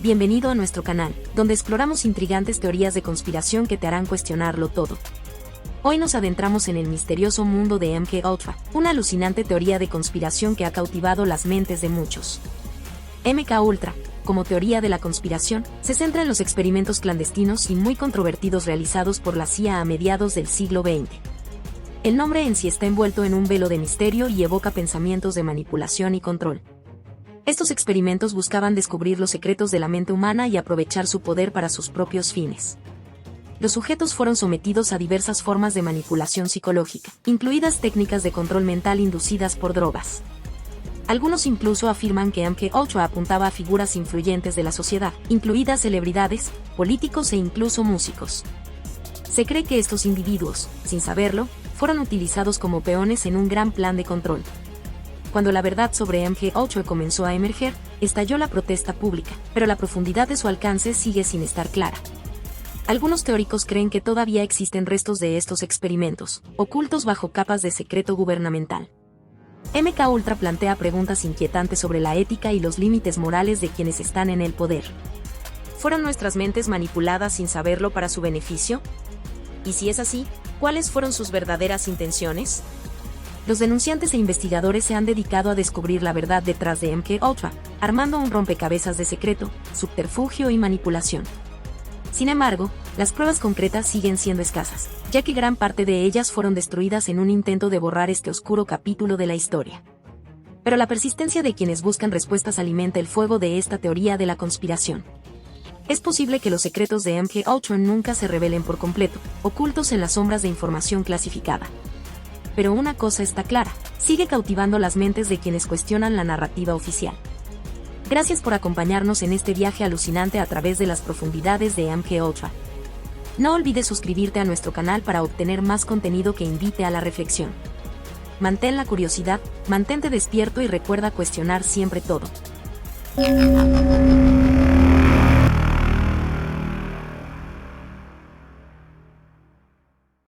Bienvenido a nuestro canal, donde exploramos intrigantes teorías de conspiración que te harán cuestionarlo todo. Hoy nos adentramos en el misterioso mundo de MKUltra, una alucinante teoría de conspiración que ha cautivado las mentes de muchos. MKUltra, como teoría de la conspiración, se centra en los experimentos clandestinos y muy controvertidos realizados por la CIA a mediados del siglo XX. El nombre en sí está envuelto en un velo de misterio y evoca pensamientos de manipulación y control. Estos experimentos buscaban descubrir los secretos de la mente humana y aprovechar su poder para sus propios fines. Los sujetos fueron sometidos a diversas formas de manipulación psicológica, incluidas técnicas de control mental inducidas por drogas. Algunos incluso afirman que MKUltra apuntaba a figuras influyentes de la sociedad, incluidas celebridades, políticos e incluso músicos. Se cree que estos individuos, sin saberlo, fueron utilizados como peones en un gran plan de control. Cuando la verdad sobre MKUltra comenzó a emerger, estalló la protesta pública, pero la profundidad de su alcance sigue sin estar clara. Algunos teóricos creen que todavía existen restos de estos experimentos, ocultos bajo capas de secreto gubernamental. MKUltra plantea preguntas inquietantes sobre la ética y los límites morales de quienes están en el poder. ¿Fueron nuestras mentes manipuladas sin saberlo para su beneficio? Y si es así, ¿cuáles fueron sus verdaderas intenciones? Los denunciantes e investigadores se han dedicado a descubrir la verdad detrás de MKUltra, armando un rompecabezas de secreto, subterfugio y manipulación. Sin embargo, las pruebas concretas siguen siendo escasas, ya que gran parte de ellas fueron destruidas en un intento de borrar este oscuro capítulo de la historia. Pero la persistencia de quienes buscan respuestas alimenta el fuego de esta teoría de la conspiración. Es posible que los secretos de MKUltra nunca se revelen por completo, ocultos en las sombras de información clasificada. Pero una cosa está clara, sigue cautivando las mentes de quienes cuestionan la narrativa oficial. Gracias por acompañarnos en este viaje alucinante a través de las profundidades de MKUltra. No olvides suscribirte a nuestro canal para obtener más contenido que invite a la reflexión. Mantén la curiosidad, mantente despierto y recuerda cuestionar siempre todo.